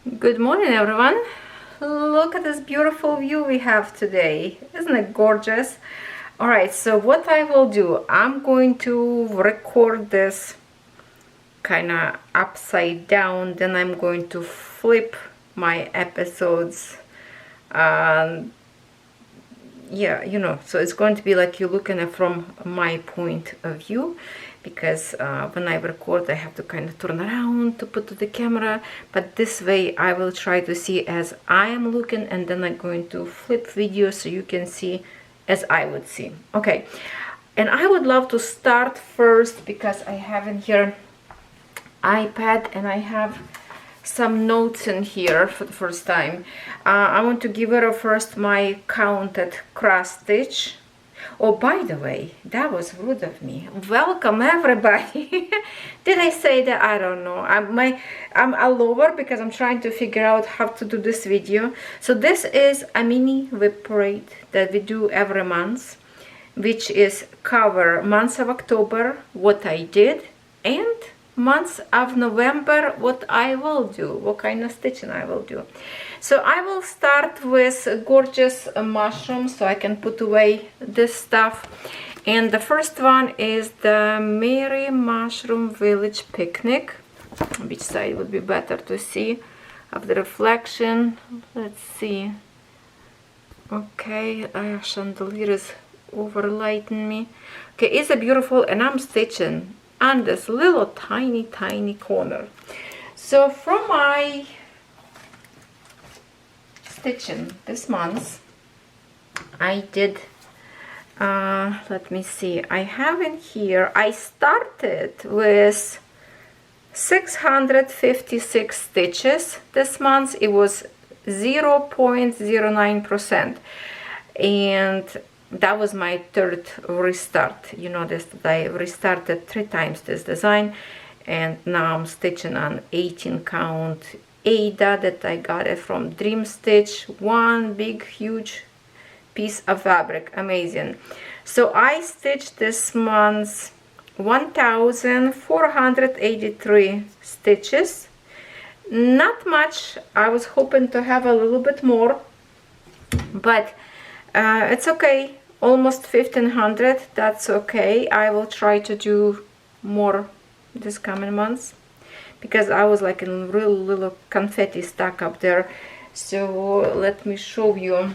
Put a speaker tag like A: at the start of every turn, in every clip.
A: Good morning, everyone. Look at this beautiful view we have today. Isn't it gorgeous? All right, so what I will do, I'm going to record this kind of upside down, then I'm going to flip my episodes. Yeah, so it's going to be like you're looking at from my point of view, because when I record I have to kind of turn around to put to the camera, but this way I will try to see as I am looking, and then I'm going to flip video so you can see as I would see. Okay, and I would love to start first because I have in here iPad and I have some notes in here for the first time. I want to give it a first my count at cross stitch. Oh, by the way, that was rude of me. Welcome everybody. Did I say that? I don't know. I'm all over because I'm trying to figure out how to do this video. So this is a mini wipparade that we do every month, which is cover months of October, what I did, and months of November, what I will do, what kind of stitching I will do. So I will start with gorgeous mushrooms so I can put away this stuff. And the first one is the Merry Mushroom Village Picnic. Which side would be better to see of the reflection? Let's see. Okay, chandelier is overlighting me. Okay, it's a beautiful, and I'm stitching on this little tiny corner. So from my stitching this month, I did let me see, I have in here, I started with 656 stitches this month. It was 0.09%, and that was my third restart. You notice that I restarted 3 times this design, and now I'm stitching on 18 count Ada that I got it from Dream Stitch. One big huge piece of fabric, amazing. So I stitched this month 1483 stitches. Not much. I was hoping to have a little bit more, but it's okay. Almost 1500, that's okay. I will try to do more this coming months because I was like in real little confetti stuck up there. So let me show you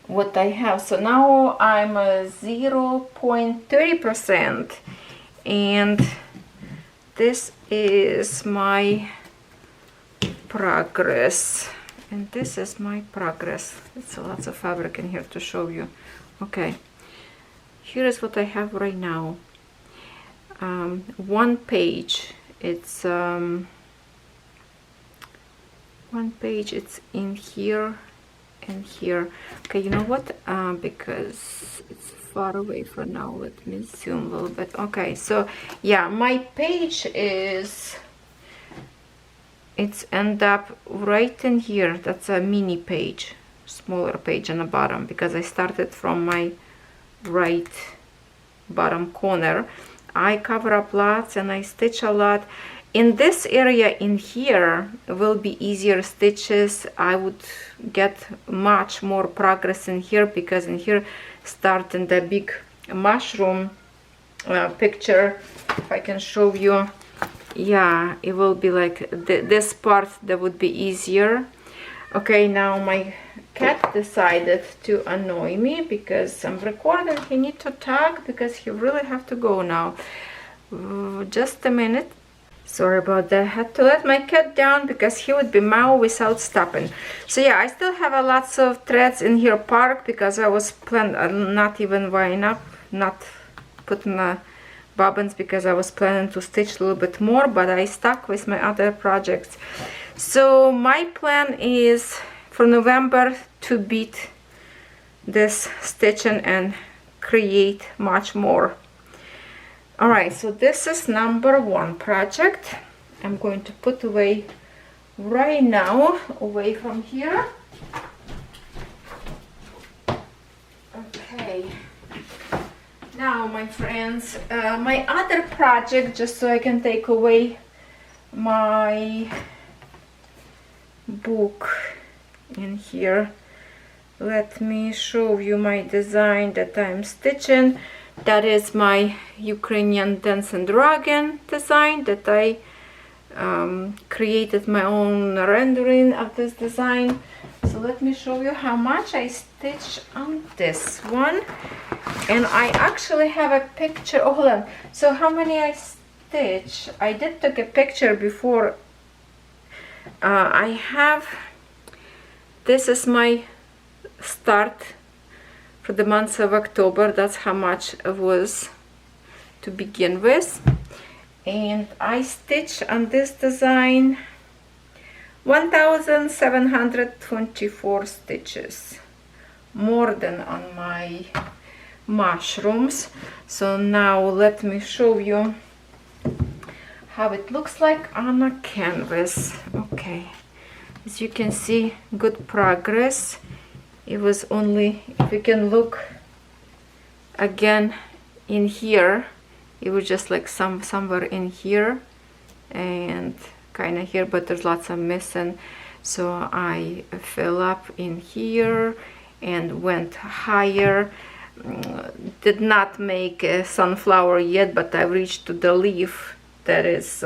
A: what I have. So now I'm 0.30%, and this is my progress. And this is my progress. It's lots of fabric in here to show you. Okay, here is what I have right now. One page. It's one page. It's in here and here. Okay, you know what? Because it's far away for now. Let me zoom a little bit. Okay, so yeah, my page is. It's end up right in here. That's a mini page, smaller page on the bottom, because I started from my right bottom corner. I cover up lots and I stitch a lot. In this area in here will be easier stitches. I would get much more progress in here, because in here starting the big mushroom picture, if I can show you. Yeah, it will be like this part that would be easier. Okay, now my cat decided to annoy me because I'm recording. He needs to talk because he really have to go now. Just a minute. Sorry about that. I had to let my cat down because he would be meow without stopping. So yeah, I still have a lots of threads in here parked because I was planning not even winding up, not putting a bobbins, because I was planning to stitch a little bit more, but I stuck with my other projects. So my plan is for November to beat this stitching and create much more. All right, so this is number 1 project. I'm going to put away right now, away from here. Okay. Now, my friends, my other project, just so I can take away my book in here. Let me show you my design that I'm stitching. That is my Ukrainian Dance and Dragon design that I created my own rendering of this design. So let me show you how much I stitched on this one. And I actually have a picture. Oh, hold on. So how many I stitch? I did take a picture before. I have, this is my start for the month of October. That's how much it was to begin with. And I stitched on this design 1724 stitches, more than on my mushrooms. So now let me show you how it looks like on a canvas. Okay, as you can see, good progress. It was only, if you can look again in here, it was just like somewhere in here and kind of here, but there's lots of missing. So I fill up in here and went higher. Did not make a sunflower yet, but I reached to the leaf. That is,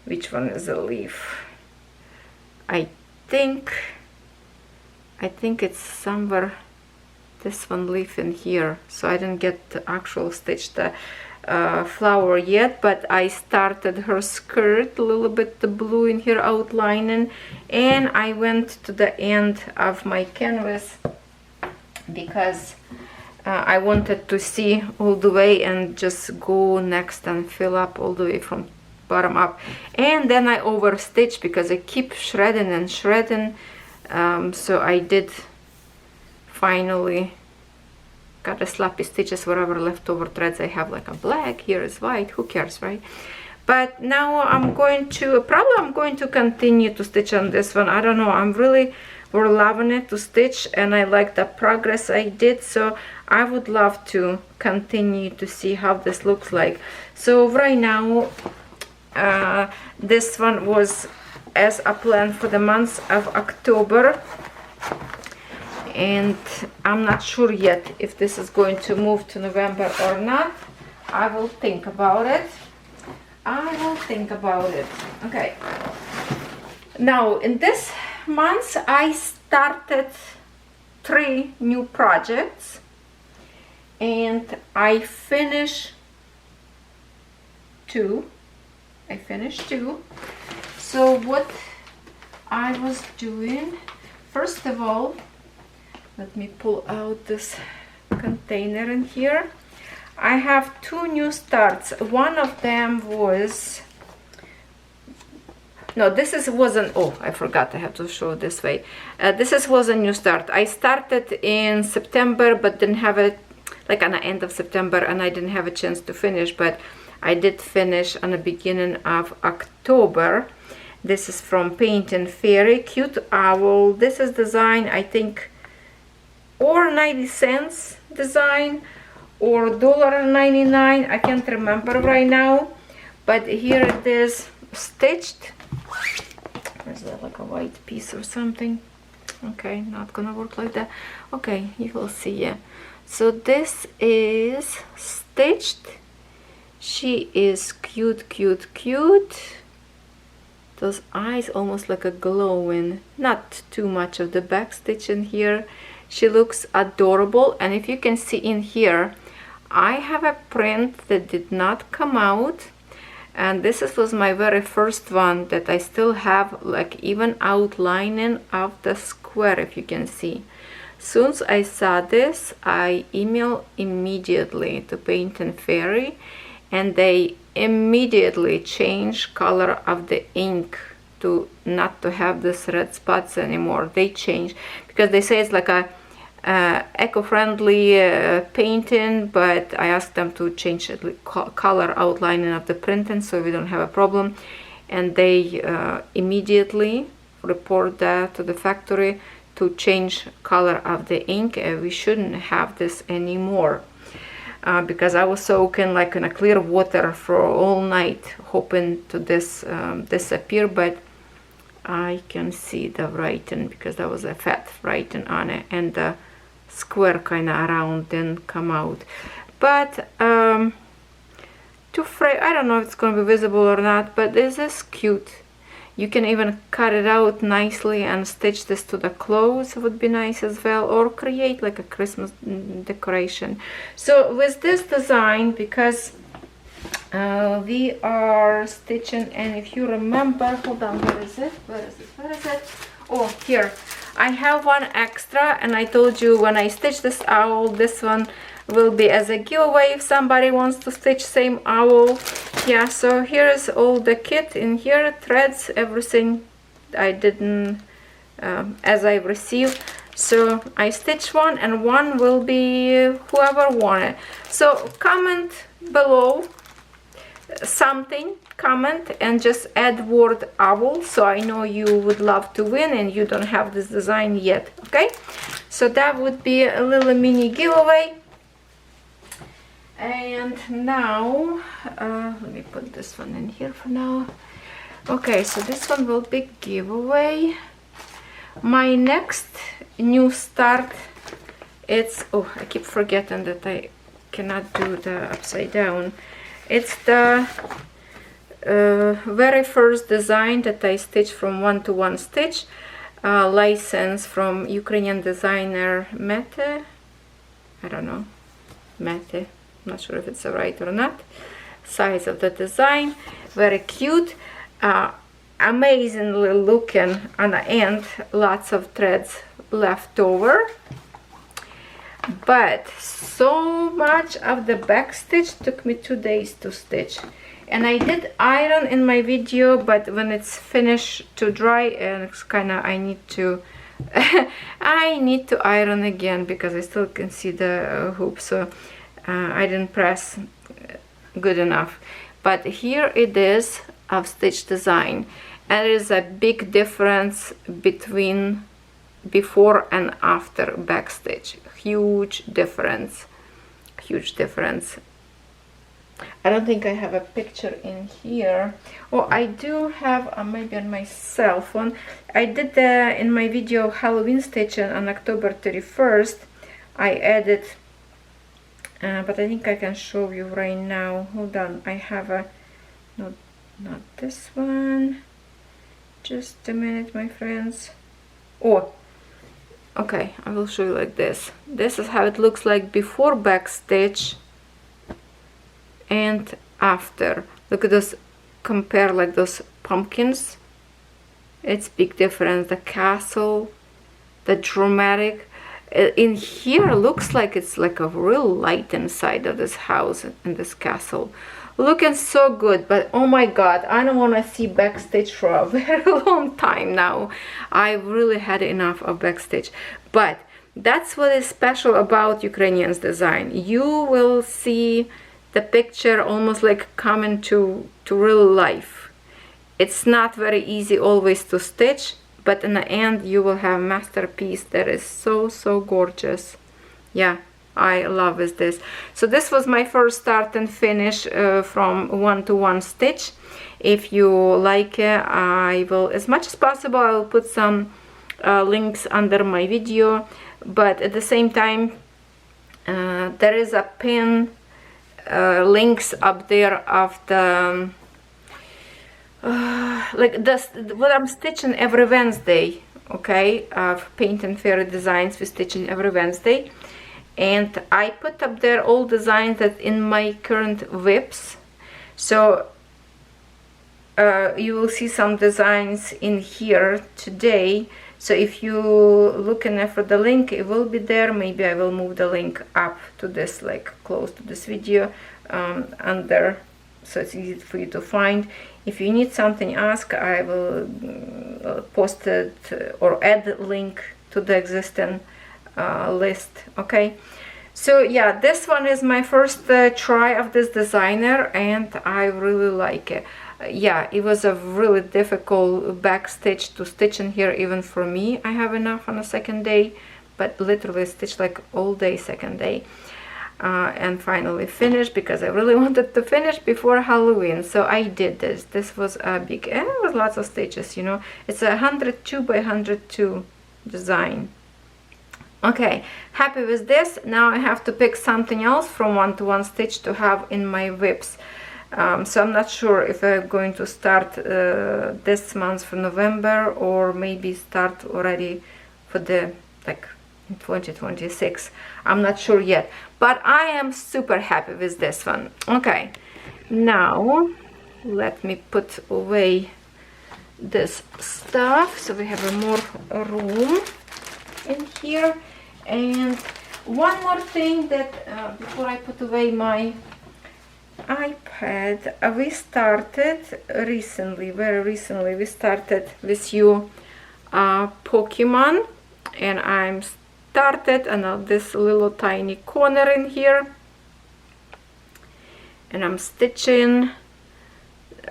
A: which one is the leaf? I think it's somewhere, this one leaf in here. So I didn't get the actual stitch the flower yet, but I started her skirt, a little bit the blue in here outlining, and I went to the end of my canvas because I wanted to see all the way and just go next and fill up all the way from bottom up. And then I overstitched because I keep shredding and shredding. So I did finally got a sloppy stitches, whatever leftover threads I have, like a black, here is white, who cares, right? But now I'm going to continue to stitch on this one. I don't know, we're loving it to stitch, and I like the progress I did, so I would love to continue to see how this looks like. So right now, this one was as a plan for the month of October, and I'm not sure yet if this is going to move to November or not. I will think about it. Okay, now in this month I started 3 new projects and I finished 2. So what I was doing, first of all, let me pull out this container in here. I have 2 new starts. One of them was, no, wasn't, oh, I forgot, I have to show this way. Was a new start. I started in September, but didn't have it, like on the end of September, and I didn't have a chance to finish, but I did finish on the beginning of October. This is from Paint and Fairy, cute owl. This is design, I think, or 90 cents design, or $1.99, I can't remember right now, but here it is stitched. Is that like a white piece or something? Okay, not gonna work like that. Okay, you will see. Yeah, so this is stitched. She is cute. Those eyes almost like a glowing, not too much of the back stitch in here. She looks adorable, and if you can see in here, I have a print that did not come out, and this was my very first one that I still have, like even outlining of the square, if you can see. Soon as I saw this, I emailed immediately to Paint and Fairy, and they immediately changed color of the ink to not to have this red spots anymore. They changed because they say it's like a eco-friendly painting, but I asked them to change the color outlining of the printing so we don't have a problem, and they immediately report that to the factory to change color of the ink. We shouldn't have this anymore because I was soaking like in a clear water for all night hoping to this disappear, but I can see the writing because there was a fat writing on it, and the square kind of around didn't come out. But I don't know if it's going to be visible or not, but this is cute. You can even cut it out nicely and stitch this to the clothes, would be nice as well, or create like a Christmas decoration. So with this design, because we are stitching, and if you remember, hold on, where is it? Oh, here. I have one extra, and I told you when I stitch this owl, this one will be as a giveaway if somebody wants to stitch same owl. Yeah, so here's all the kit in here, threads, everything I didn't as I received. So I stitched one, and one will be whoever wanted. So comment below something, comment and just add word owl, so I know you would love to win and you don't have this design yet. Okay, so that would be a little mini giveaway. And now let me put this one in here for now. Okay, so this one will be giveaway. My next new start, it's, oh, I keep forgetting that I cannot do the upside down. It's the very first design that I stitched from one-to-one stitch, license from Ukrainian designer Mete. I don't know, Mete, not sure if it's right or not. Size of the design, very cute, amazingly looking on the end, lots of threads left over. But so much of the back stitch took me 2 days to stitch, and I did iron in my video, but when it's finished to dry, and it's kind of, I need to I need to iron again because I still can see the hoop, so I didn't press good enough. But here it is of stitch design, and there is a big difference between before and after back stitch. Huge difference, huge difference. I don't think I have a picture in here. Oh, I do have maybe on my cell phone. I did in my video Halloween stitching on October 31st. I added but I think I can show you right now. Hold on, I have a not this one, just a minute, my friends. Oh, okay, I will show you like this. This is how it looks like before back stitch and after. Look at this, compare like those pumpkins. It's big difference. The castle, the dramatic. In here looks like it's like a real light inside of this house and this castle. Looking so good, but oh my god, I don't want to see backstitch for a very long time now. I've really had enough of backstitch. But that's what is special about Ukrainian's design. You will see the picture almost like coming to real life. It's not very easy always to stitch, but in the end you will have a masterpiece that is so gorgeous. Yeah, I love this. So this was my first start and finish from one-to-one stitch. If you like it, I will, as much as possible, I will put some links under my video, but at the same time there is a pin links up there of the like this, what I'm stitching every Wednesday, okay, of Paint and Fairy Designs we're stitching every Wednesday. And I put up there all designs that in my current whips. So you will see some designs in here today. So if you looking for the link, it will be there. Maybe I will move the link up to this, like close to this video, under, so it's easy for you to find. If you need something, ask. I will post it or add the link to the existing list. Okay, so yeah, this one is my first try of this designer, and I really like it. Yeah, it was a really difficult back stitch to stitch in here, even for me. I have enough on the second day, but literally stitched like all day second day. and finally finish, because I really wanted to finish before Halloween. So I did this. This was a big, and it was lots of stitches, you know. It's a 102 by 102 design. Okay, happy with this. Now I have to pick something else from one-to-one stitch to have in my whips. So I'm not sure if I'm going to start this month for November, or maybe start already for the like in 2026. I'm not sure yet, but I am super happy with this one. Okay, now let me put away this stuff so we have a more room in here. And one more thing that before I put away my iPad, we started recently, very recently, we started with you Pokemon, and I'm started on this little tiny corner in here, and I'm stitching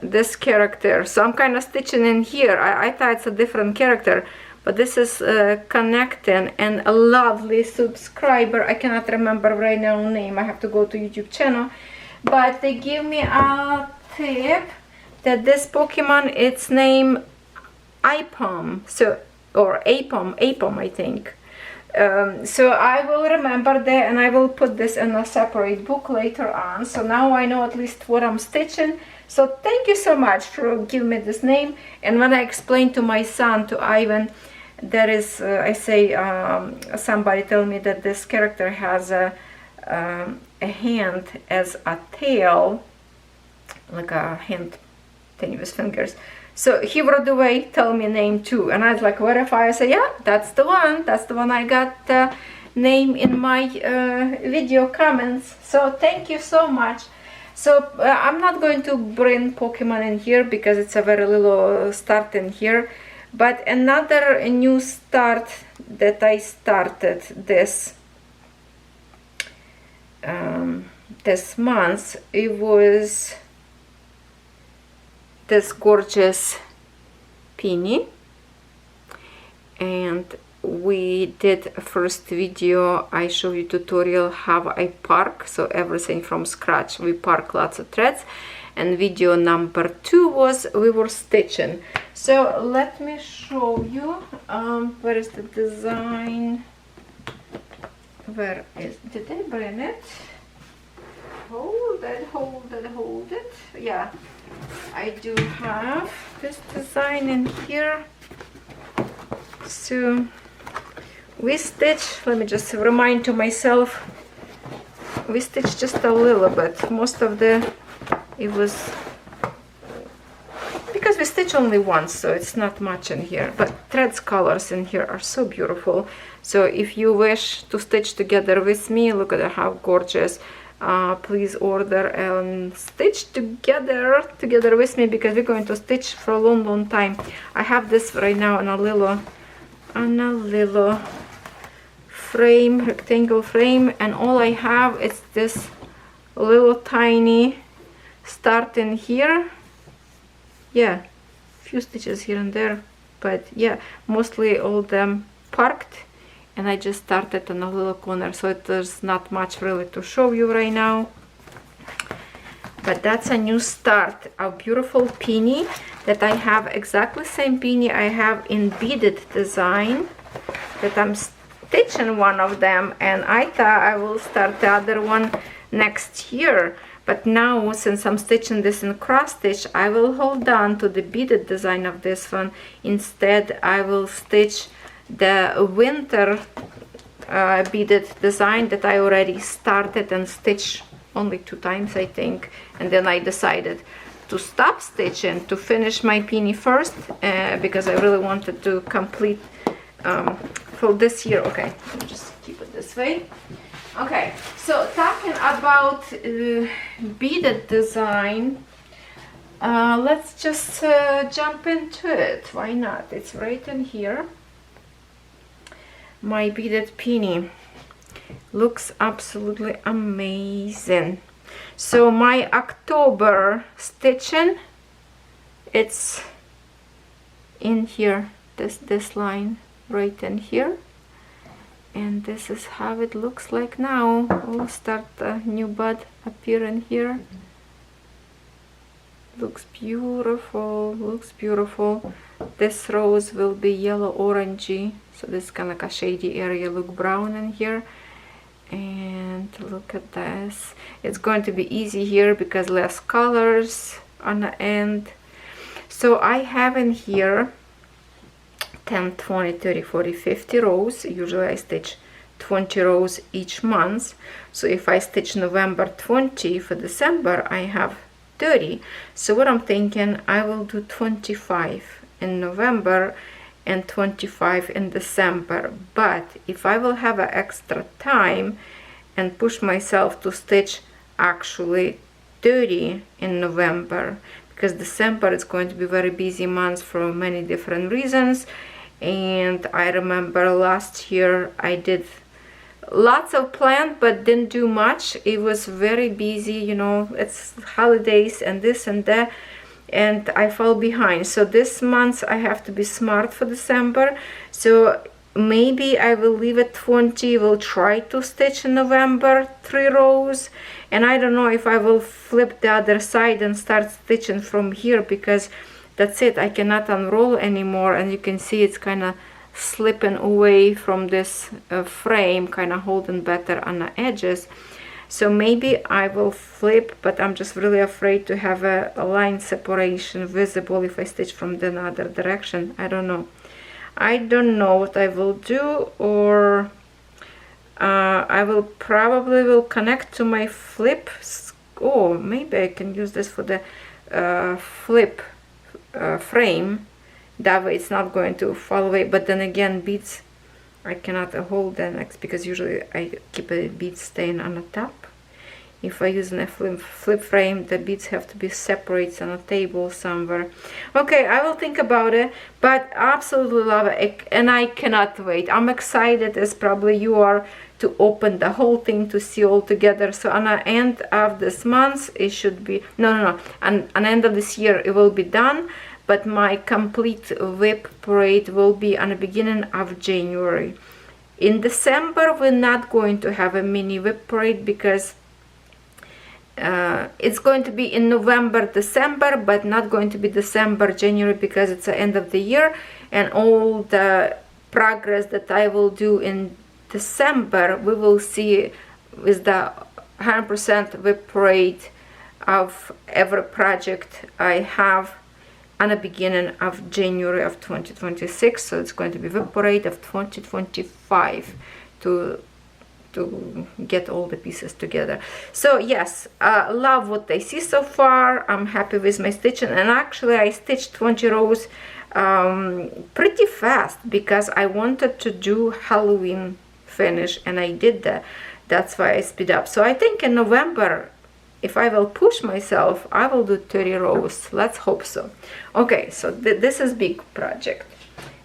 A: this character. So I'm kind of stitching in here. I thought it's a different character, but this is connecting, and a lovely subscriber, I cannot remember right now name, I have to go to YouTube channel, but they give me a tip that this Pokemon, its name Ipom, so, or Apom I think. So I will remember that, and I will put this in a separate book later on. So now I know at least what I'm stitching. So thank you so much for giving me this name. And when I explained to my son, to Ivan, there is, I say, somebody told me that this character has a hand as a tail, like a hand thing with fingers. So he wrote away, tell me name too, and I was like, verify. I said, yeah, that's the one I got name in my video comments. So thank you so much. So I'm not going to bring Pokemon in here because it's a very little start in here, but another new start that I started this this month, it was this gorgeous peony, and we did a first video. I show you tutorial how I park, so everything from scratch. We park lots of threads, and video number 2 was we were stitching. So let me show you where is the design, where is, did I bring it? Hold it. Yeah, I do have this design in here. So we stitch, let me just remind to myself, we stitched just a little bit. Most of the, it was, because we stitch only once, so it's not much in here, but threads colors in here are so beautiful. So if you wish to stitch together with me, look at how gorgeous. Please order and stitch together with me, because we're going to stitch for a long time. I have this right now on a little frame, rectangle frame, and all I have is this little tiny start in here. Yeah, few stitches here and there, but yeah, mostly all them parked. And I just started on a little corner, so there's not much really to show you right now. But that's a new start, a beautiful peony that I have, exactly same peony I have in beaded design, that I'm stitching one of them, and I thought I will start the other one next year. But now, since I'm stitching this in cross stitch, I will hold on to the beaded design of this one. Instead, I will stitch the winter beaded design that I already started and stitched only 2 times, I think, and then I decided to stop stitching to finish my peony first, because I really wanted to complete for this year. Okay, I'll just keep it this way. Okay, so talking about beaded design, let's just jump into it. Why not? It's right in here. My beaded peony looks absolutely amazing. So my October stitching, it's in here, this line right in here, And this is how it looks like now. We'll start a new bud appearing here. Looks beautiful, looks beautiful. This rose will be yellow orangey, so this kind of like a shady area, look brown in here. And look at this. It's going to be easy here because less colors on the end. So I have in here 10, 20, 30, 40, 50 rows. Usually I stitch 20 rows each month. So if I stitch November 20 for December, I have 30. So what I'm thinking, I will do 25 in November and 25 in December. But if I will have an extra time and push myself to stitch actually 30 in November, because December is going to be very busy month for many different reasons. And I remember last year I did lots of planned but didn't do much. It was very busy, you know, it's holidays and this and that, and I fell behind. So this month I have to be smart for December. So maybe I will leave it 20, will try to stitch in November 3 rows, and I don't know if I will flip the other side and start stitching from here, because that's it, I cannot unroll anymore. And you can see it's kind of slipping away from this frame, kind of holding better on the edges. So maybe I will flip, but I'm just really afraid to have a line separation visible if I stitch from the other direction. I don't know what I will do. Or I will probably connect to my flip. Oh, maybe I can use this for the flip frame. That way it's not going to fall away. But then again, beads, I cannot hold the next, because usually I keep a bead stain on the top. If I use a flip frame, the beads have to be separated on a table somewhere. Okay, I will think about it, but absolutely love it, and I cannot wait. I'm excited, as probably you are, to open the whole thing, to see all together. So on the end of this month, it should be, on the end of this year, it will be done. But my complete whip parade will be on the beginning of January. In December, we're not going to have a mini whip parade, because it's going to be in November, December, but not going to be December, January, because it's the end of the year. And all the progress that I will do in December, we will see with the 100% whip parade of every project I have on the beginning of January of 2026. So it's going to be whip parade of 2025 to get all the pieces together. So yes, love what I see so far. I'm happy with my stitching, and actually I stitched 20 rows pretty fast, because I wanted to do Halloween finish, and I did that. That's why I speed up. So I think in November, if I will push myself, I will do 30 rows. Let's hope so. Okay, so this is big project.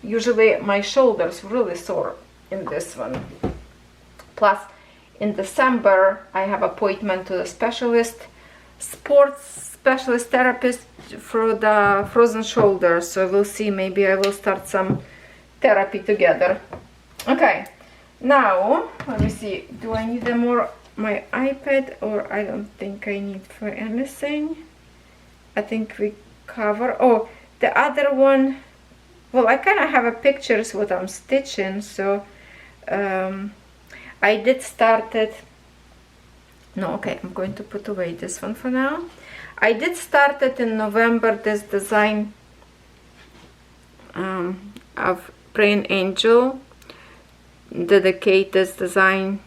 A: Usually my shoulders really sore in this one. Plus, in December, I have appointment to the sports specialist therapist for the frozen shoulder. So we'll see, maybe I will start some therapy together. Okay, now, let me see, do I need my iPad, or I don't think I need for anything. I think we cover. Oh, the other one, well, I kind of have a pictures what I'm stitching. So I did start it. No, okay, I'm going to put away this one for now. I did start it in November, this design of Praying Angel. Dedicate this design.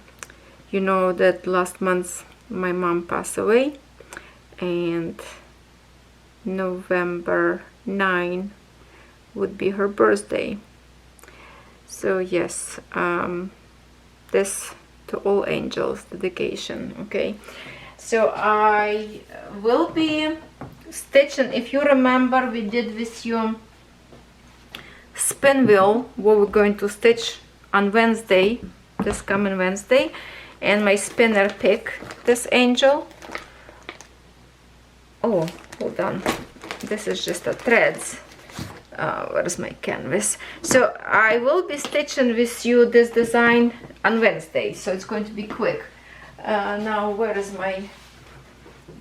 A: You know that last month my mom passed away, and November 9 would be her birthday. So yes, this to all angels dedication. Okay, so I will be stitching. If you remember, we did with you spin wheel, what we're going to stitch on Wednesday, this coming Wednesday. And my spinner pick this angel. Oh, hold on, this is just a threads. Where's my canvas? So I will be stitching with you this design on Wednesday, so it's going to be quick. Now where is my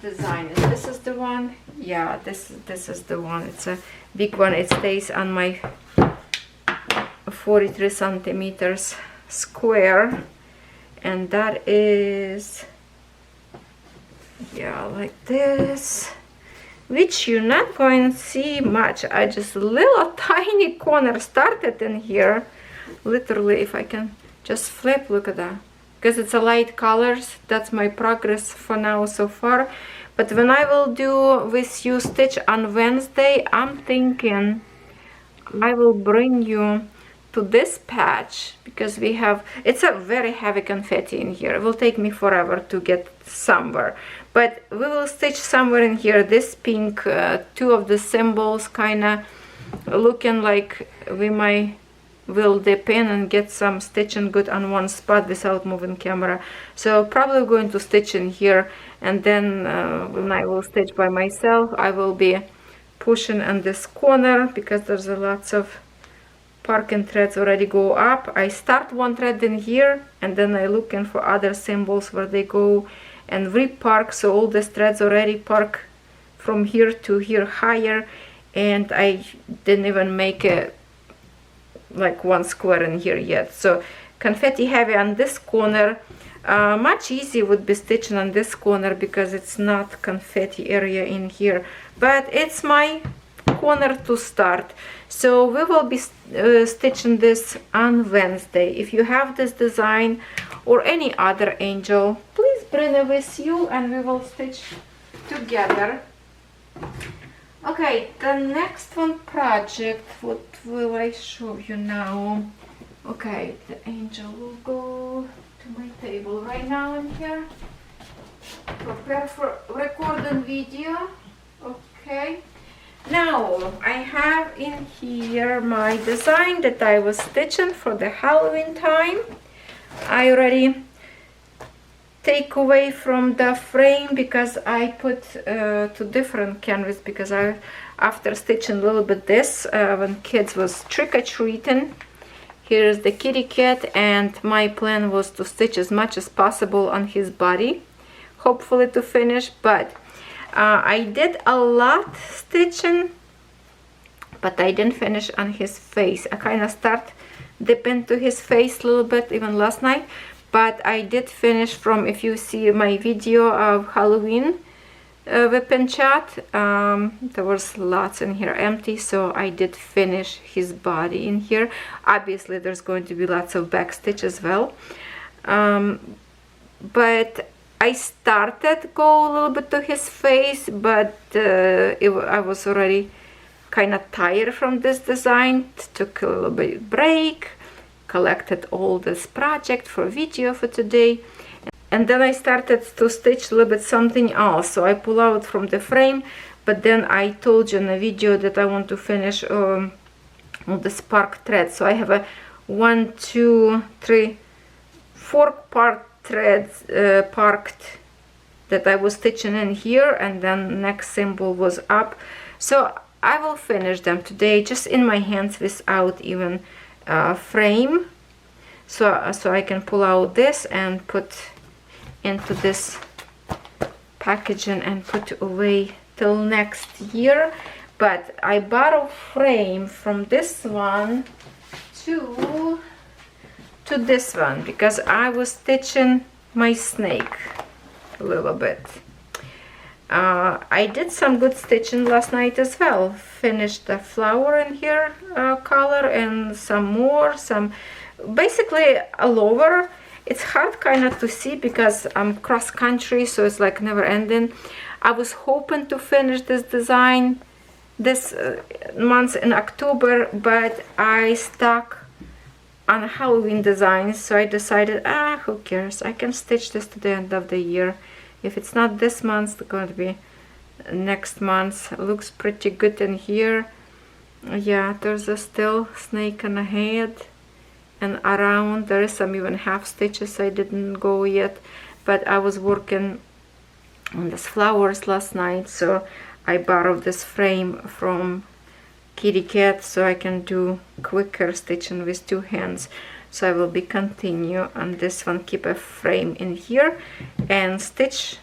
A: design? This is the one. Yeah, this is the one. It's a big one. It stays on my 43 centimeters square, and that is, yeah, like this, which you're not going to see much. I just little tiny corner started in here, literally. If I can just flip, look at that, because it's a light colors. That's my progress for now so far. But when I will do with you stitch on Wednesday, I'm thinking I will bring you to this patch, because we have, it's a very heavy confetti in here. It will take me forever to get somewhere, but we will stitch somewhere in here. This pink, two of the symbols kind of looking like we will dip in and get some stitching good on one spot without moving camera. So probably going to stitch in here, and then when I will stitch by myself, I will be pushing on this corner, because there's a lots of parking threads already go up. I start one thread in here, and then I looking for other symbols where they go and repark. So all these threads already park from here to here higher, and I didn't even make a like one square in here yet. So confetti heavy on this corner. Much easier would be stitching on this corner because it's not confetti area in here, but it's my corner to start. So we will be stitching this on Wednesday. If you have this design or any other angel, please bring it with you and we will stitch together. Okay, the next one project, what will I show you now? Okay, the angel will go to my table right now in here. Prepare for recording video. Okay. Now I have in here my design that I was stitching for the Halloween time. I already take away from the frame because I put to different canvas, because I, after stitching a little bit this when kids was trick-or-treating. Here's the kitty cat, and my plan was to stitch as much as possible on his body, hopefully to finish, but I did a lot stitching, but I didn't finish on his face. I kind of start dipping to his face a little bit even last night, but I did finish from, if you see my video of Halloween whip and chat, there was lots in here empty, so I did finish his body in here. Obviously there's going to be lots of back stitch as well, but I started go a little bit to his face, but I was already kind of tired from this design. Took a little bit break, collected all this project for video for today, and then I started to stitch a little bit something else. So I pull out from the frame, but then I told you in the video that I want to finish all the spark thread. So I have a 1, 2, 3, 4 part threads parked that I was stitching in here, and then next symbol was up. So I will finish them today just in my hands without even frame, so I can pull out this and put into this packaging and put away till next year. But I borrow frame from this one to this one because I was stitching my snake a little bit. I did some good stitching last night as well. Finished the flower in here color and some more, basically all over. It's hard kind of to see because I'm cross country, so it's like never ending. I was hoping to finish this design this month in October, but I stuck on Halloween designs, so I decided, who cares, I can stitch this to the end of the year. If it's not this month, it's going to be next month. Looks pretty good in here. Yeah, there's a still snake on the head and around. There is some even half stitches I didn't go yet, but I was working on these flowers last night, so I borrowed this frame from kitty cat, so I can do quicker stitching with 2 hands. So I will be continue on this one, keep a frame in here and stitch,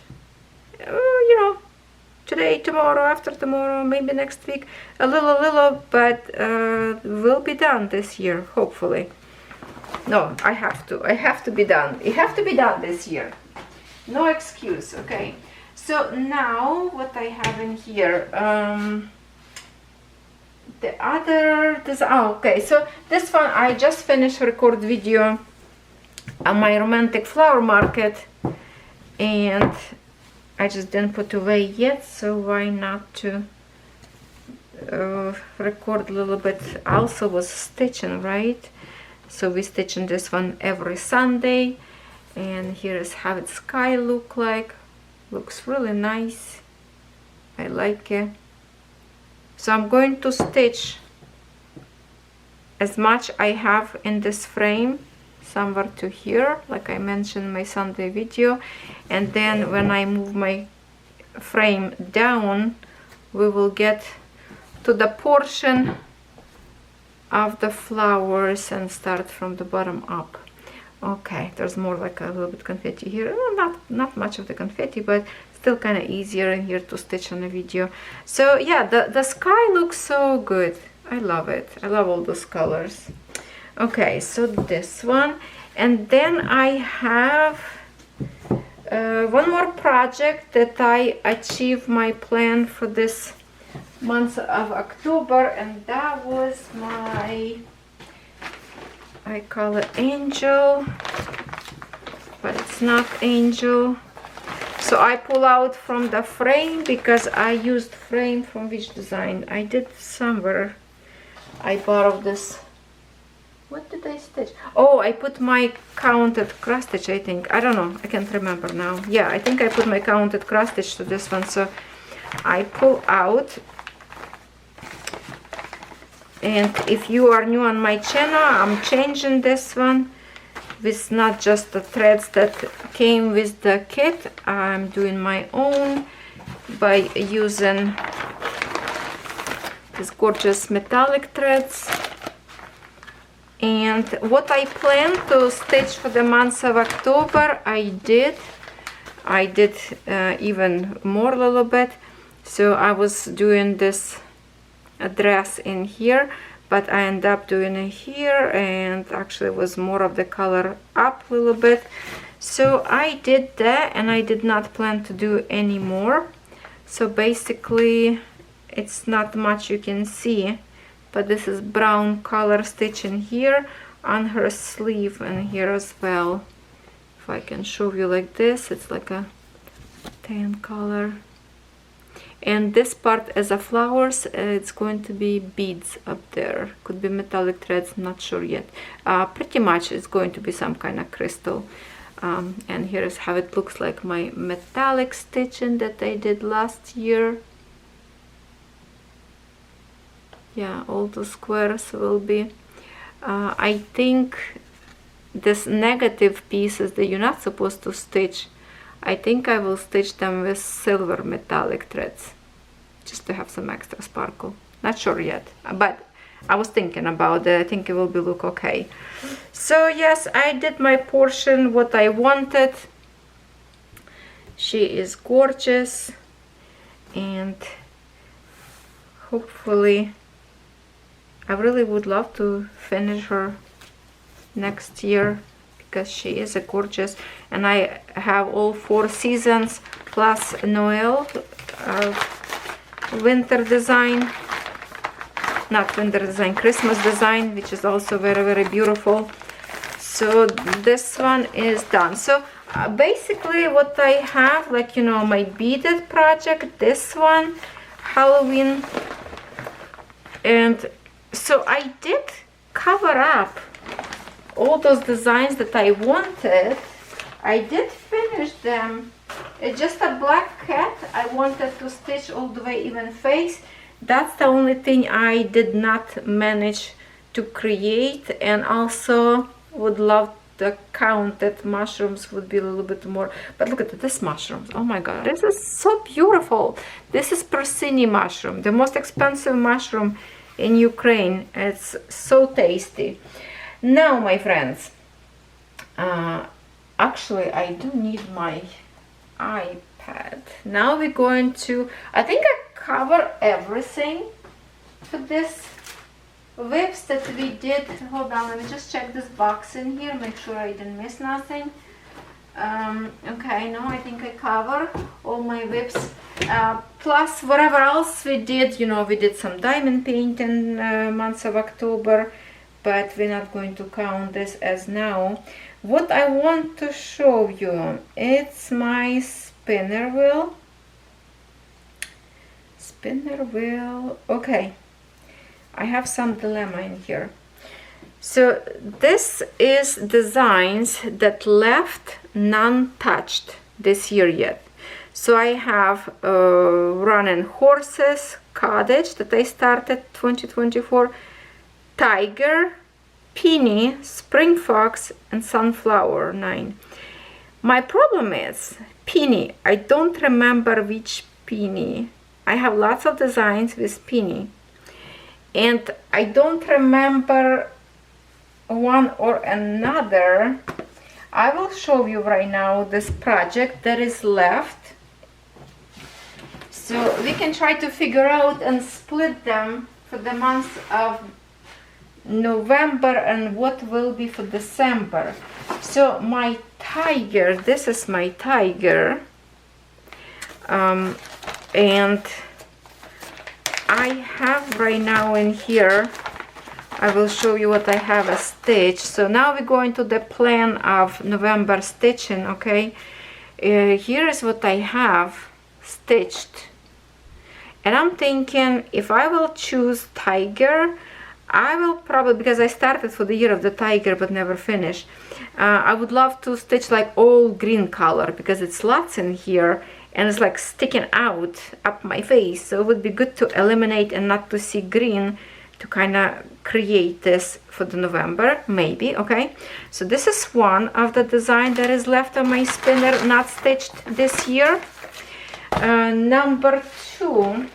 A: you know, today, tomorrow, after tomorrow, maybe next week, a little, but will be done this year, hopefully. No, I have to be done. It have to be done this year. No excuse, okay? So now what I have in here, the other, this, oh, okay, so this one I just finished record video on my romantic flower market, and I just didn't put away yet, so why not to record a little bit. Also was stitching, right? So we stitching this one every Sunday, and here is how its sky look like. Looks really nice. I like it. So I'm going to stitch as much I have in this frame, somewhere to here, like I mentioned in my Sunday video, and then when I move my frame down, we will get to the portion of the flowers and start from the bottom up. Okay, there's more like a little bit confetti here. Not much of the confetti, but still kind of easier in here to stitch on the video. So yeah, the sky looks so good. I love it. I love all those colors. Okay, so this one, and then I have one more project that I achieved my plan for this month of October, and that was my, I call it angel, but it's not angel. So I pull out from the frame because I used frame from which design I did somewhere. I borrowed this. What did I stitch? Oh, I put my counted cross stitch, I think. I don't know, I can't remember now. Yeah, I think I put my counted cross stitch to this one. So I pull out. And if you are new on my channel, I'm changing this one with not just the threads that came with the kit. I'm doing my own by using these gorgeous metallic threads. And what I plan to stitch for the month of October, I did even more a little bit. So I was doing this dress in here, but I end up doing it here, and actually was more of the color up a little bit. So I did that, and I did not plan to do any more. So basically it's not much you can see, but this is brown color stitching here on her sleeve and here as well. If I can show you like this, it's like a tan color. And this part as a flowers, it's going to be beads up there. Could be metallic threads, not sure yet. Pretty much it's going to be some kind of crystal. And here is how it looks like, my metallic stitching that I did last year. Yeah, all the squares will be. I think this negative pieces that you're not supposed to stitch, I think I will stitch them with silver metallic threads, just to have some extra sparkle. Not sure yet, but I was thinking about it. I think it will be look okay. So yes, I did my portion what I wanted. She is gorgeous, and hopefully I really would love to finish her next year, because she is a gorgeous. And I have all 4 seasons plus Noel winter design, not winter design, Christmas design, which is also very, very beautiful. So this one is done. So basically what I have, like, you know, my beaded project, this one, Halloween, and so I did cover up all those designs that I wanted. I did finish them. It's just a black cat. I wanted to stitch all the way even face. That's the only thing I did not manage to create. And also would love the counted mushrooms would be a little bit more. But look at this mushrooms. Oh my god, this is so beautiful. This is Persini mushroom, the most expensive mushroom in Ukraine. It's so tasty. Now, my friends, actually I do need my iPad. Now we're going to, I think I cover everything for this whips that we did. Hold on, let me just check this box in here, make sure I didn't miss nothing. Okay, no, I think I cover all my whips, plus whatever else we did. You know, we did some diamond paint in months of October, but we're not going to count this as now. What I want to show you, it's my spinner wheel. Okay, I have some dilemma in here. So this is designs that left non-touched this year yet. So I have running horses, cottage that I started 2024, tiger, peony, spring fox, and sunflower 9. My problem is peony. I don't remember which peony. I have lots of designs with peony, and I don't remember one or another. I will show you right now this project that is left, so we can try to figure out and split them for the months of November and what will be for December. So my tiger, this is my tiger, and I have right now in here, I will show you what I have a stitch. So now we go into the plan of November stitching. Okay, here is what I have stitched, and I'm thinking if I will choose tiger, I will probably, because I started for the year of the tiger but never finished, I would love to stitch like all green color, because it's lots in here and it's like sticking out up my face, so it would be good to eliminate and not to see green, to kind of create this for the November, maybe. Okay, so this is one of the design that is left on my spinner not stitched this year. Number 2,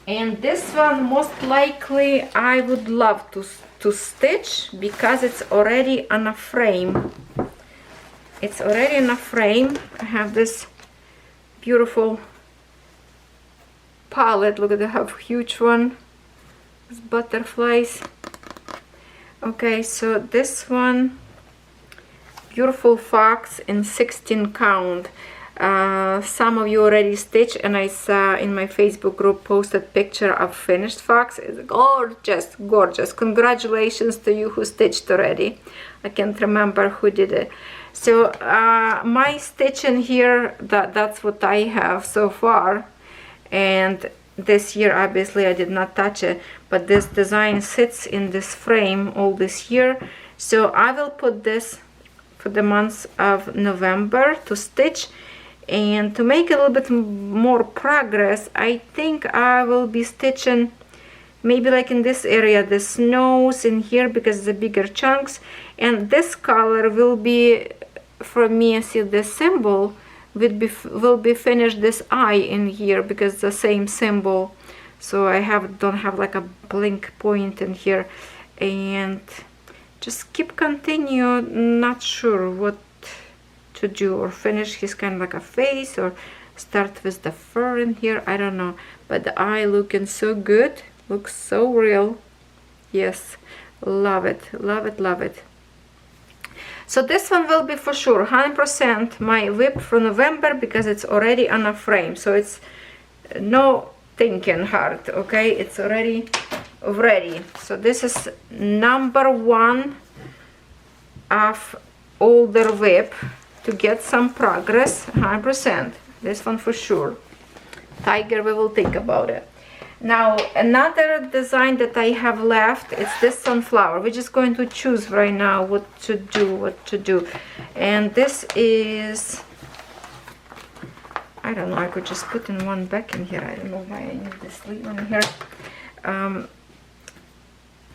A: and this one most likely I would love to stitch because it's already on a frame. It's already in a frame. I have this beautiful palette. Look at the how huge one. It's butterflies. Okay, so this one, beautiful fox in 16 count. Some of you already stitched, and I saw in my Facebook group posted picture of finished fox. It's gorgeous, gorgeous. Congratulations to you who stitched already. I can't remember who did it. So my stitching here, that's what I have so far, and this year obviously I did not touch it, but this design sits in this frame all this year. So I will put this for the months of November to stitch. And to make a little bit more progress, I think I will be stitching maybe like in this area, the snows in here, because the bigger chunks, and this color will be, for me, see the symbol will be finished this eye in here, because the same symbol, so I don't have like a blink point in here. And just keep continue, not sure what to do, or finish his kind of like a face, or start with the fur in here, I don't know, but the eye looking so good, looks so real. Yes, love it, love it, love it. So this one will be for sure 100% my whip for November, because it's already on a frame, so it's no thinking hard. Okay, it's already ready. So this is number 1 of older whip to get some progress, 100%. This one for sure. Tiger, we will think about it. Now another design that I have left is this sunflower. We're just going to choose right now what to do. And this is, I don't know, I could just put in one back in here. I don't know why I need this sleeve in here.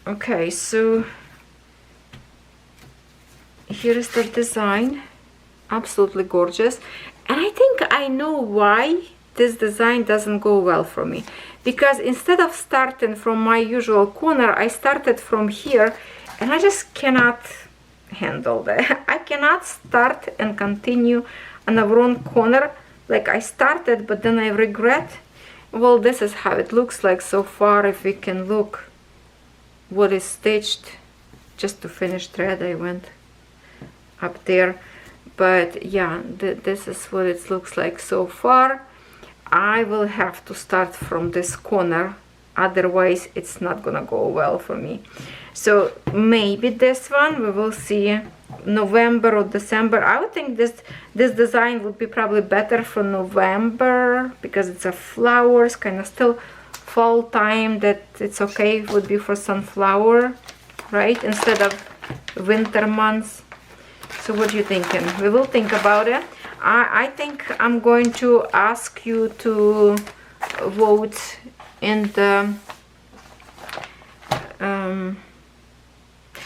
A: Okay, so here is the design. Absolutely gorgeous. And I think I know why this design doesn't go well for me, because instead of starting from my usual corner, I started from here, and I just cannot handle that. I cannot start and continue on the wrong corner like I started, but then I regret. Well, this is how it looks like so far. If we can look what is stitched, just to finish thread I went up there, but yeah, this is what it looks like so far. I will have to start from this corner, otherwise it's not gonna go well for me. So maybe this one, we will see November or December. I would think this design would be probably better for November, because it's a flowers, kind of still fall time, that it's okay, it would be for sunflower, right, instead of winter months. So what are you thinking? We will think about it. I think I'm going to ask you to vote in the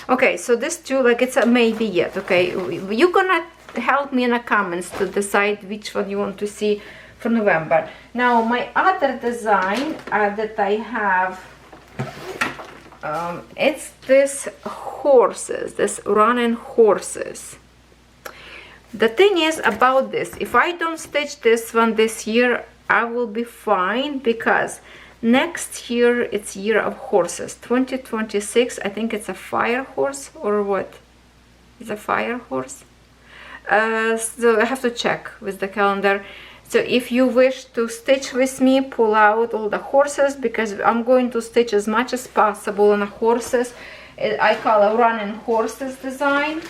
A: okay, so this too, like, it's a maybe yet. Okay, you're gonna help me in the comments to decide which one you want to see for November. Now my other design that I have, it's this horses, this running horses. The thing is about this, if I don't stitch this one this year, I will be fine, because next year it's year of horses, 2026. I think it's a fire horse, or what? It's a fire horse. So I have to check with the calendar. So if you wish to stitch with me, pull out all the horses, because I'm going to stitch as much as possible on the horses. I call a running horses design.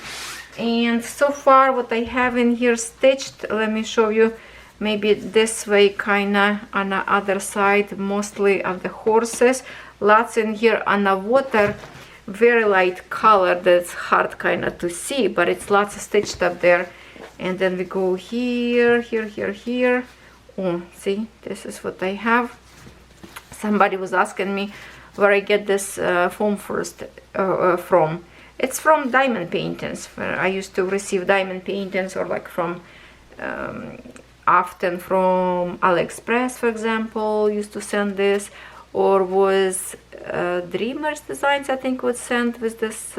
A: And so far what I have in here stitched, let me show you, maybe this way, kinda on the other side, mostly of the horses. Lots in here on the water, very light color that's hard kinda to see, but it's lots stitched up there. And then we go here, here, here, here. Oh, see, this is what I have. Somebody was asking me where I get this foam first from. It's from diamond paintings, where I used to receive diamond paintings, or like from often from AliExpress, for example, used to send this, or was Dreamers Designs, I think, would send with this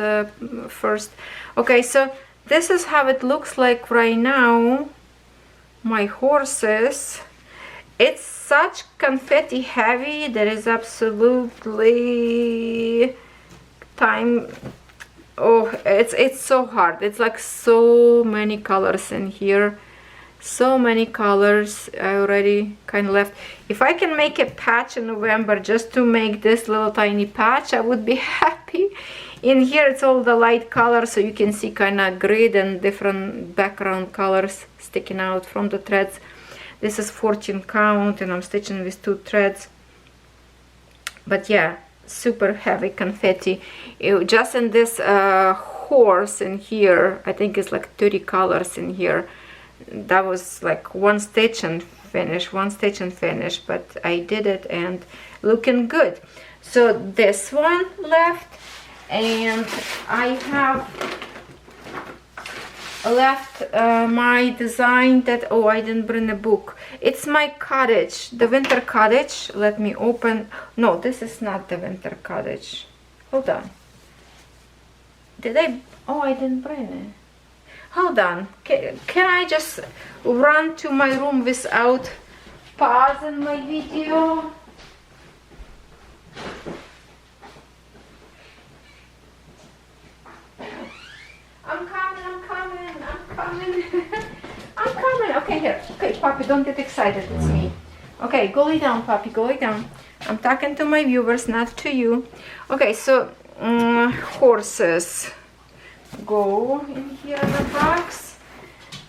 A: first. Okay, so this is how it looks like right now. My horses, it's such confetti heavy that is absolutely time. Oh, it's so hard. It's like so many colors in here, so many colors. I already kind of left. If I can make a patch in November just to make this little tiny patch, I would be happy. In here it's all the light colors, so you can see kind of grid and different background colors sticking out from the threads. This is 14 count, and I'm stitching with 2 threads. But yeah, super heavy confetti. Just in this horse in here, I think it's like 30 colors in here. That was like one stitch and finish, one stitch and finish, but I did it and looking good. So this one left, and I have left my design that, oh, I didn't bring a book. It's my cottage, the winter cottage. Let me open. No, this is not the winter cottage. Hold on. Did I? Oh, I didn't bring it. Hold on. Can I just run to my room without pausing my video? I'm coming, I'm coming, I'm coming. I'm coming. Okay, here. Okay, Poppy, don't get excited. It's me. Okay, go lay down, Poppy. Go lay down. I'm talking to my viewers, not to you. Okay, so horses go in here in the box.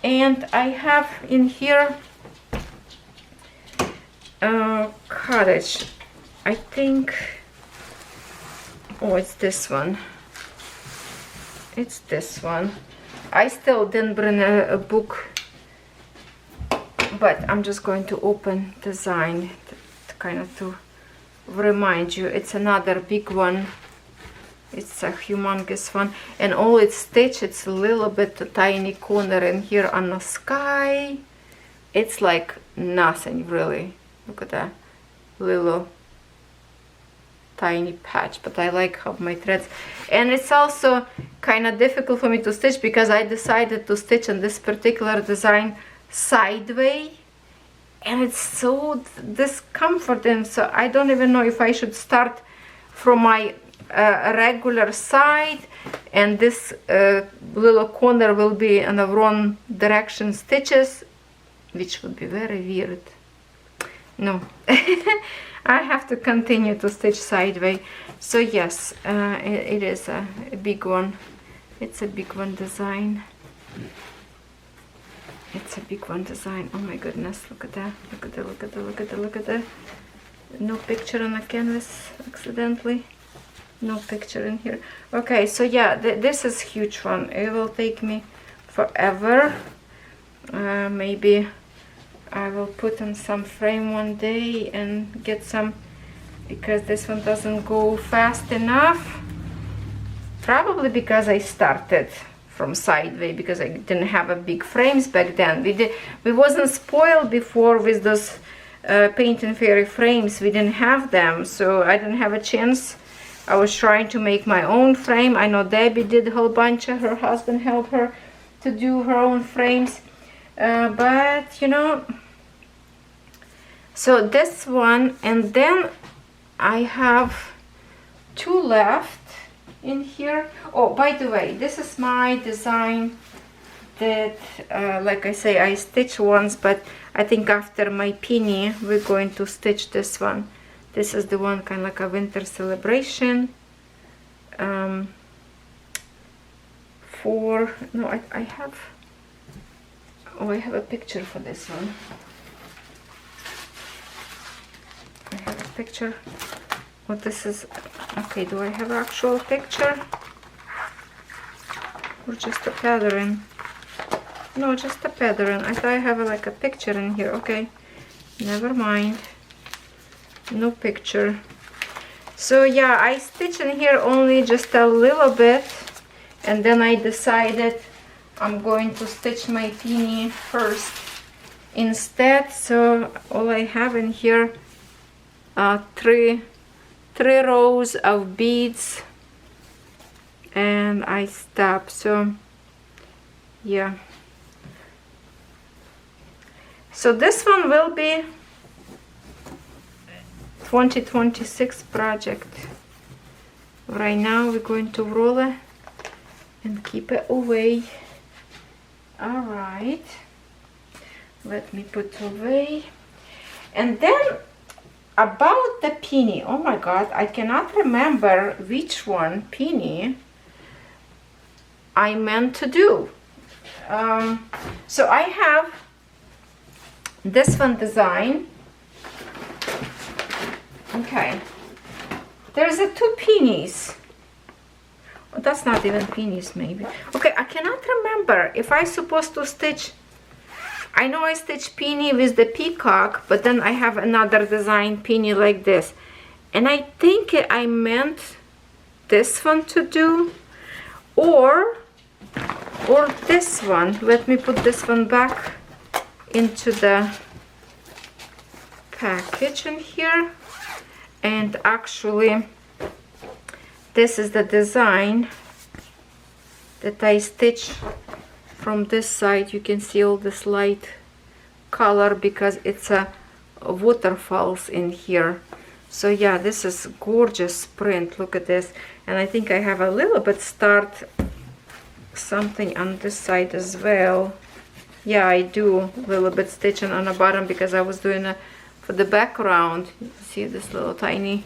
A: And I have in here cottage. I think, oh, it's this one. It's this one. I still didn't bring a book, but I'm just going to open design to kind of to remind you. It's another big one. It's a humongous one, and all it's stitched. It's a little bit a tiny corner in here on the sky. It's like nothing really. Look at that little tiny patch, but I like how my threads, and it's also kind of difficult for me to stitch because I decided to stitch on this particular design sideways, and it's so discomforting, so I don't even know if I should start from my regular side, and this little corner will be in the wrong direction stitches, which would be very weird. No. I have to continue to stitch sideways. So yes, it is a big one. It's a big one design. It's a big one design. Oh my goodness, look at that. Look at that, look at that, look at that, look at that. No picture on the canvas accidentally. No picture in here. Okay, so yeah, this is huge one. It will take me forever. Maybe I will put on some frame one day and get some, because this one doesn't go fast enough. Probably because I started from sideways, because I didn't have a big frames back then. We wasn't spoiled before with those Paint and Fairy frames. We didn't have them, so I didn't have a chance. I was trying to make my own frame. I know Debbie did a whole bunch of, her husband helped her to do her own frames. But you know, so this one, and then I have two left in here. Oh, by the way, this is my design that like I say, I stitched once, but I think after my peony we're going to stitch this one. This is the one kind of like a winter celebration. I have, oh, I have a picture for this one. I have a picture. What this is? Okay, do I have an actual picture? Or just a pattern? No, just a pattern. I thought I have like a picture in here. Okay, never mind. No picture. So yeah, I stitched in here only just a little bit, and then I decided I'm going to stitch my peony first instead. So all I have in here are three rows of beads, and I stop. So yeah, so this one will be 2026 project. Right now we're going to roll it and keep it away. All right, let me put away. And then about the peony, oh my god, I cannot remember which one peony I meant to do. So I have this one design. Okay, there's a two peonies. Oh, that's not even peonies, maybe. Okay, I cannot remember if I supposed to stitch. I know I stitched peony with the peacock, but then I have another design peony like this, and I think I meant this one to do, or this one. Let me put this one back into the package in here. And actually, this is the design that I stitch from this side. You can see all this light color because it's a waterfalls in here. So yeah, this is gorgeous print. Look at this. And I think I have a little bit start something on this side as well. Yeah, I do a little bit stitching on the bottom because I was doing a for the background. You see this little tiny,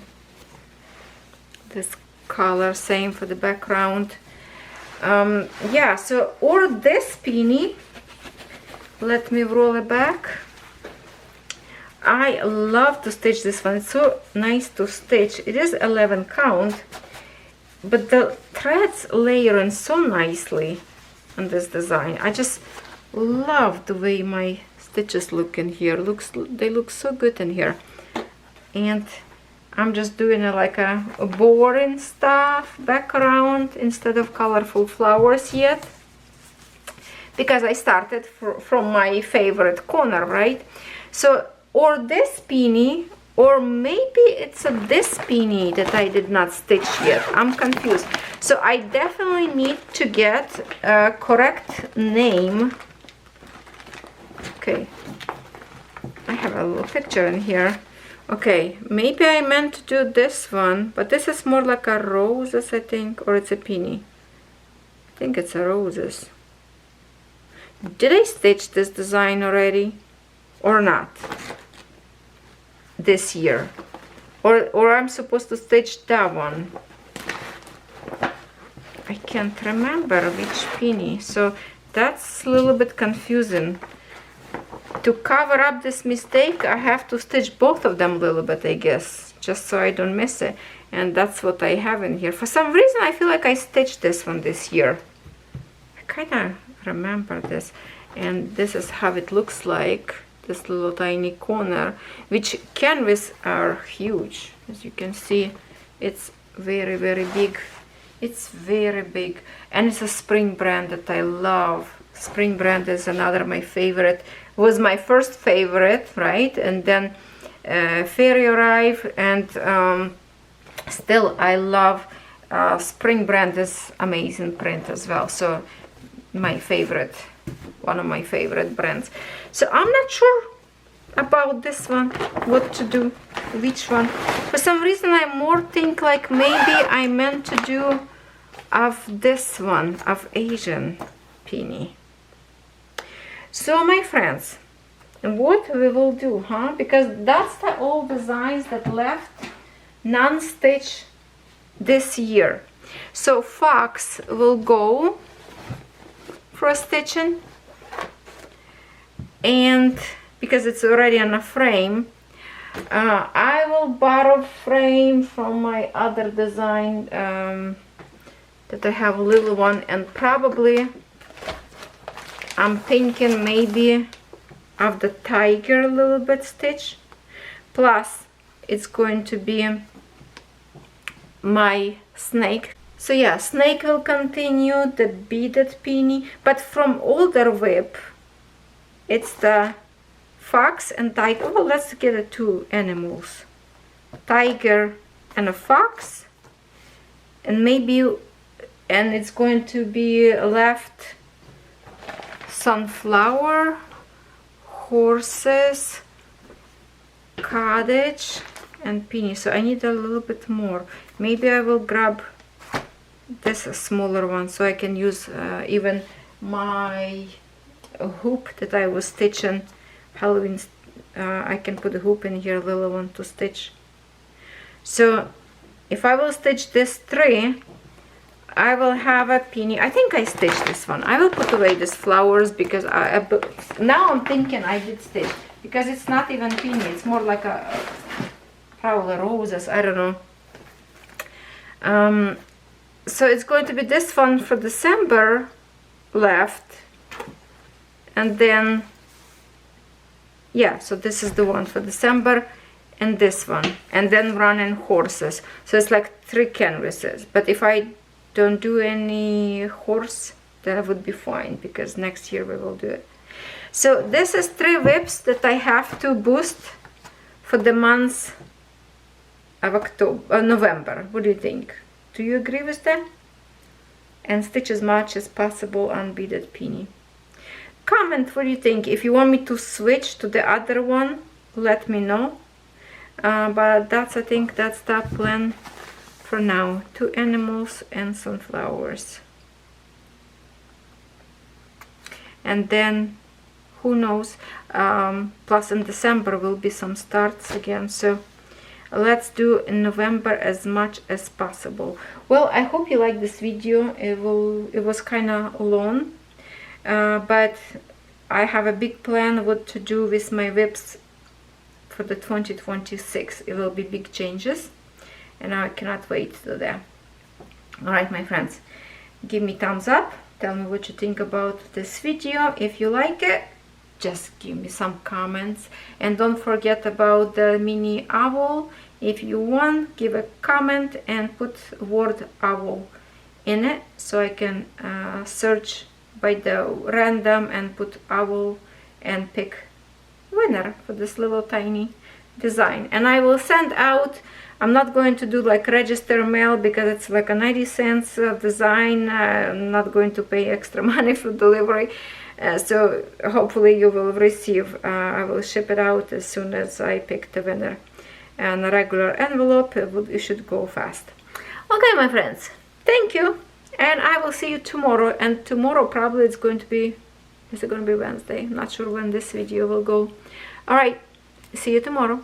A: this color, same for the background. Yeah, so, or this peony, let me roll it back. I love to stitch this one. It's so nice to stitch. It is 11 count, but the threads layer in so nicely on this design. I just love the way my stitches look in here. They look so good in here. And I'm just doing it like a boring stuff background instead of colorful flowers yet, because I started from my favorite corner, right? So or this peony or maybe it's this peony that I did not stitch yet. I'm confused. So I definitely need to get a correct name. Okay, I have a little picture in here. Okay, maybe I meant to do this one, but this is more like a roses, I think, or it's a peony. I think it's a roses. Did I stitch this design already or not this year? Or I'm supposed to stitch that one. I can't remember which peony, so that's a little bit confusing. To cover up this mistake, I have to stitch both of them a little bit, I guess, just so I don't miss it. And that's what I have in here. For some reason, I feel like I stitched this one this year. I kind of remember this. And this is how it looks like, this little tiny corner, which canvas are huge. As you can see, it's very, very big. It's very big. And it's a spring brand that I love. Spring brand is another my favorite. Was my first favorite, right? And then Fairy arrived, and still I love spring brand is amazing print as well. So my favorite, one of my favorite brands. So I'm not sure about this one, what to do, which one. For some reason I more think like maybe I meant to do of this one, of Asian peony. So my friends, what we will do, because that's the old designs that left non-stitch this year. So fox will go for stitching, and because it's already on a frame, I will borrow frame from my other design that I have a little one, and probably I'm thinking maybe of the tiger a little bit stitch, plus it's going to be my snake. So yeah, snake will continue, the beaded peony, but from older whip it's the fox and tiger. Well, let's get the two animals, tiger and a fox, and maybe, and it's going to be left sunflower, horses, cottage, and peony. So I need a little bit more. Maybe I will grab this smaller one so I can use even my hoop that I was stitching Halloween. I can put a hoop in here, a little one to stitch. So if I will stitch this three, I will have a peony. I think I stitched this one. I will put away these flowers because now I'm thinking I did stitch, because it's not even peony. It's more like a probably roses. I don't know. So it's going to be this one for December left, and then yeah. So this is the one for December, and this one, and then running horses. So it's like 3 canvases. But if I don't do any horse, that would be fine, because next year we will do it. So this is 3 whips that I have to boost for the month of November. What do you think? Do you agree with that? And stitch as much as possible on beaded peony. Comment what you think. If you want me to switch to the other one, let me know. But that's, I think that's the plan for now. 2 animals and sunflowers. And then who knows, plus in December will be some starts again. So let's do in November as much as possible. Well, I hope you like this video. It was kind of long, but I have a big plan what to do with my whips for the 2026. It will be big changes, and I cannot wait to that. All right, my friends, give me thumbs up. Tell me what you think about this video. If you like it, just give me some comments, and don't forget about the mini owl. If you want, give a comment and put word owl in it, so I can search by the random and put owl and pick winner for this little tiny design. And I will send out, I'm not going to do like register mail because it's like a 90 cents design. I'm not going to pay extra money for delivery. So hopefully you will receive, I will ship it out as soon as I pick the winner. And a regular envelope, it should go fast. Okay, my friends, thank you. And I will see you tomorrow. And tomorrow probably it's going to be, is it going to be Wednesday? I'm not sure when this video will go. All right, see you tomorrow.